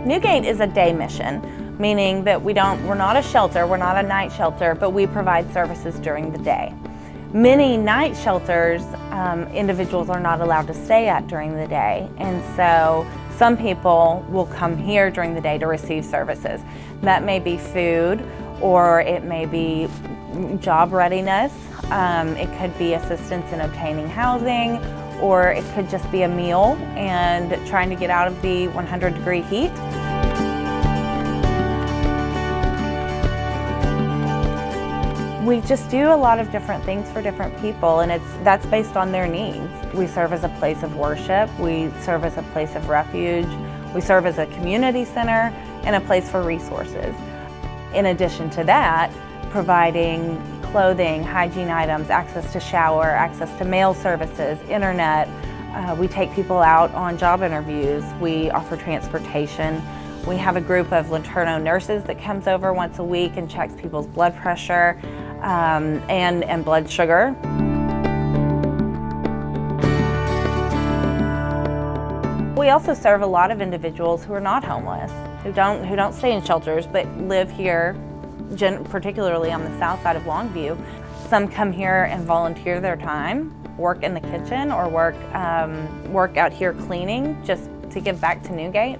Newgate is a day mission, meaning that we're not a shelter, we're not a night shelter, but we provide services during the day. Many night shelters, individuals are not allowed to stay at during the day, and so some people will come here during the day to receive services. That may be food, or it may be job readiness, it could be assistance in obtaining housing, or it could just be a meal and trying to get out of the 100-degree heat. We just do a lot of different things for different people, and that's based on their needs. We serve as a place of worship, we serve as a place of refuge, we serve as a community center, and a place for resources. In addition to that, providing clothing, hygiene items, access to shower, access to mail services, internet. We take people out on job interviews. We offer transportation. We have a group of Laterno nurses that comes over once a week and checks people's blood pressure and blood sugar. We also serve a lot of individuals who are not homeless, who don't stay in shelters but live here, particularly on the south side of Longview. Some come here and volunteer their time, work in the kitchen, or work out here cleaning just to give back to Newgate.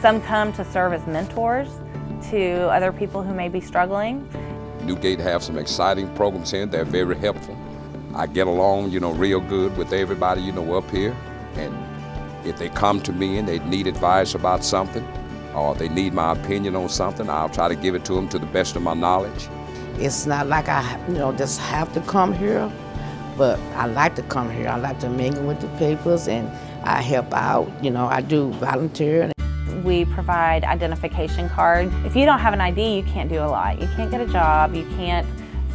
Some come to serve as mentors to other people who may be struggling. Newgate have some exciting programs here. They're very helpful. I get along, real good with everybody, up here. And if they come to me and they need advice about something, or they need my opinion on something, I'll try to give it to them to the best of my knowledge. It's not like I just have to come here, but I like to come here. I like to mingle with the peoples, and I help out. I do volunteer. We provide identification cards. If you don't have an ID, you can't do a lot. You can't get a job, you can't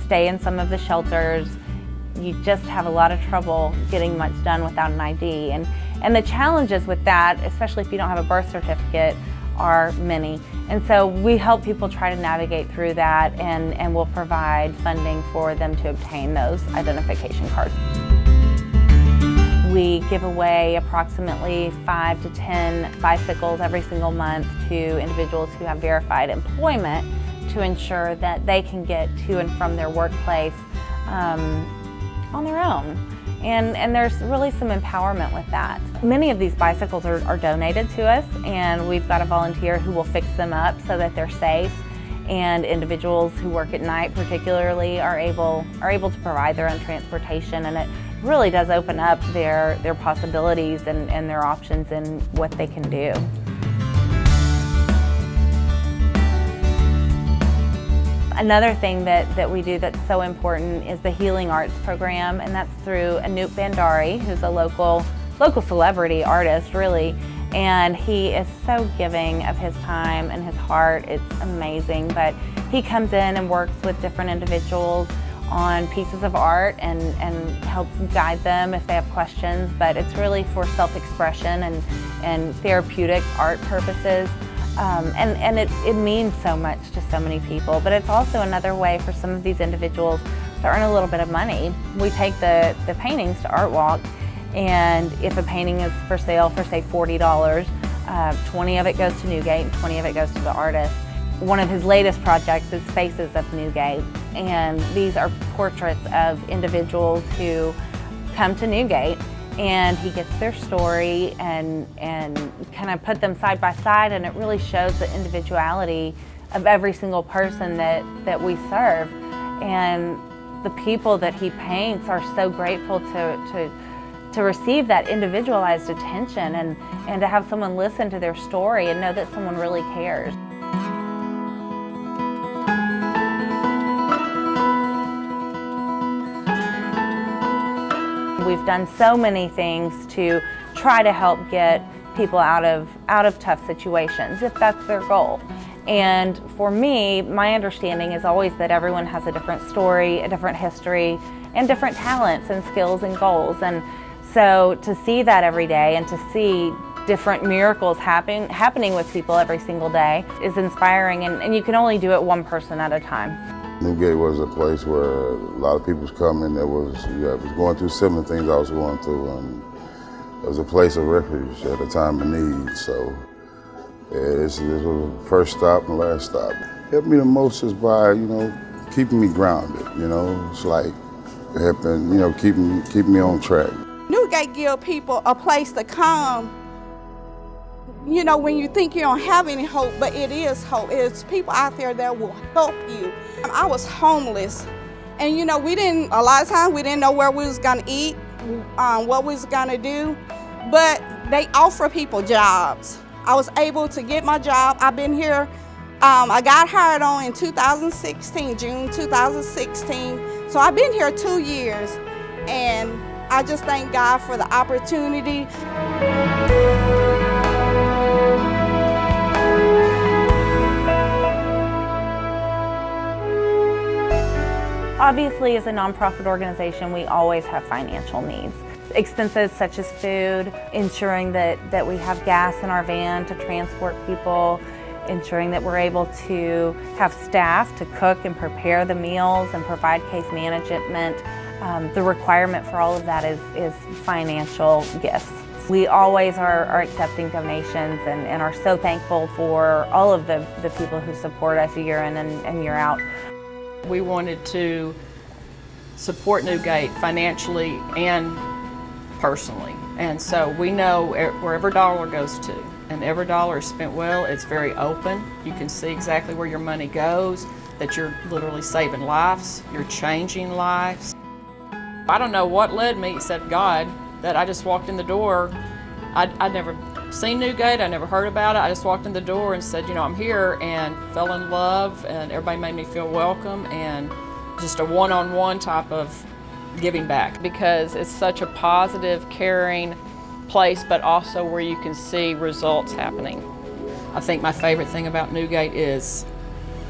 stay in some of the shelters. You just have a lot of trouble getting much done without an ID. And the challenges with that, especially if you don't have a birth certificate, are many. And so we help people try to navigate through that, and we'll provide funding for them to obtain those identification cards. We give away approximately 5 to 10 bicycles every single month to individuals who have verified employment to ensure that they can get to and from their workplace on their own. And there's really some empowerment with that. Many of these bicycles are donated to us, and we've got a volunteer who will fix them up so that they're safe. And individuals who work at night particularly are able to provide their own transportation, and it really does open up their possibilities and their options in what they can do. Another thing that we do that's so important is the Healing Arts program, and that's through Anoop Bandari, who's a local celebrity artist, really. And he is so giving of his time and his heart. It's amazing. But he comes in and works with different individuals on pieces of art and helps guide them if they have questions. But it's really for self-expression and therapeutic art purposes. And it means so much to so many people, but it's also another way for some of these individuals to earn a little bit of money. We take the paintings to Art Walk, and if a painting is for sale for, say, $40, 20 of it goes to Newgate and 20 of it goes to the artist. One of his latest projects is Faces of Newgate, and these are portraits of individuals who come to Newgate, and he gets their story and kind of put them side by side, and it really shows the individuality of every single person that we serve. And the people that he paints are so grateful to receive that individualized attention and to have someone listen to their story and know that someone really cares. We've done so many things to try to help get people out of tough situations, if that's their goal. And for me, my understanding is always that everyone has a different story, a different history, and different talents and skills and goals. And so to see that every day and to see different miracles happening with people every single day is inspiring, and you can only do it one person at a time. Newgate was a place where a lot of people was coming that was going through similar things I was going through, and it was a place of refuge at a time of need. So This is the first stop and last stop. Helped me the most is by, keeping me grounded, It's like helping, keep me on track. Newgate give people a place to come, when you think you don't have any hope, but it is hope. It's people out there that will help you. I was homeless, and a lot of times we didn't know where we was gonna eat, what we was gonna do, but they offer people jobs. I was able to get my job. I've been here, I got hired on in 2016, June 2016. So I've been here 2 years, and I just thank God for the opportunity. Obviously, as a nonprofit organization, we always have financial needs. Expenses such as food, ensuring that we have gas in our van to transport people, ensuring that we're able to have staff to cook and prepare the meals and provide case management. The requirement for all of that is financial gifts. We always are accepting donations and are so thankful for all of the people who support us year in and year out. We wanted to support Newgate financially and personally. And so we know where every dollar goes to, and every dollar is spent well. It's very open. You can see exactly where your money goes, that you're literally saving lives, you're changing lives. I don't know what led me except God, that I just walked in the door. I'd never seen Newgate, I never heard about it. I just walked in the door and said, I'm here, and fell in love, and everybody made me feel welcome, and just a one-on-one type of giving back. Because it's such a positive, caring place, but also where you can see results happening. I think my favorite thing about Newgate is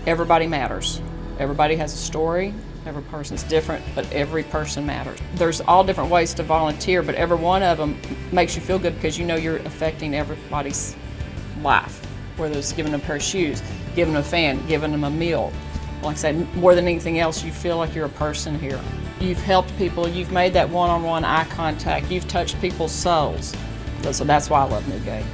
everybody matters. Everybody has a story. Every person's different, but every person matters. There's all different ways to volunteer, but every one of them makes you feel good because you know you're affecting everybody's life. Whether it's giving them a pair of shoes, giving them a fan, giving them a meal. Like I said, more than anything else, you feel like you're a person here. You've helped people, you've made that one-on-one eye contact, you've touched people's souls. So that's why I love Newgate.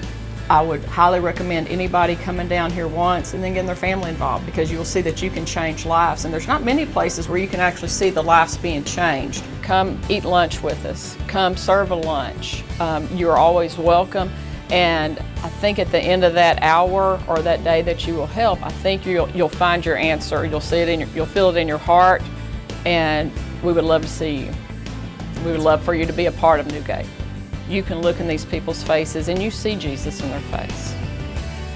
I would highly recommend anybody coming down here once and then getting their family involved, because you'll see that you can change lives. And there's not many places where you can actually see the lives being changed. Come eat lunch with us. Come serve a lunch. You're always welcome. And I think at the end of that hour or that day that you will help, I think you'll find your answer. You'll see it you'll feel it in your heart, and we would love to see you. We would love for you to be a part of Newgate. You can look in these people's faces and you see Jesus in their face.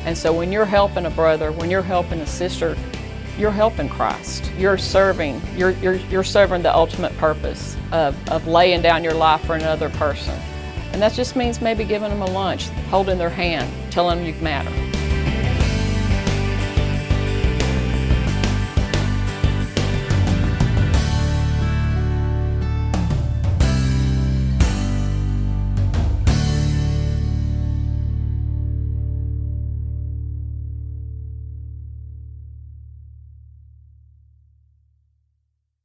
And so when you're helping a brother, when you're helping a sister, you're helping Christ. You're serving the ultimate purpose of laying down your life for another person. And that just means maybe giving them a lunch, holding their hand, telling them you matter.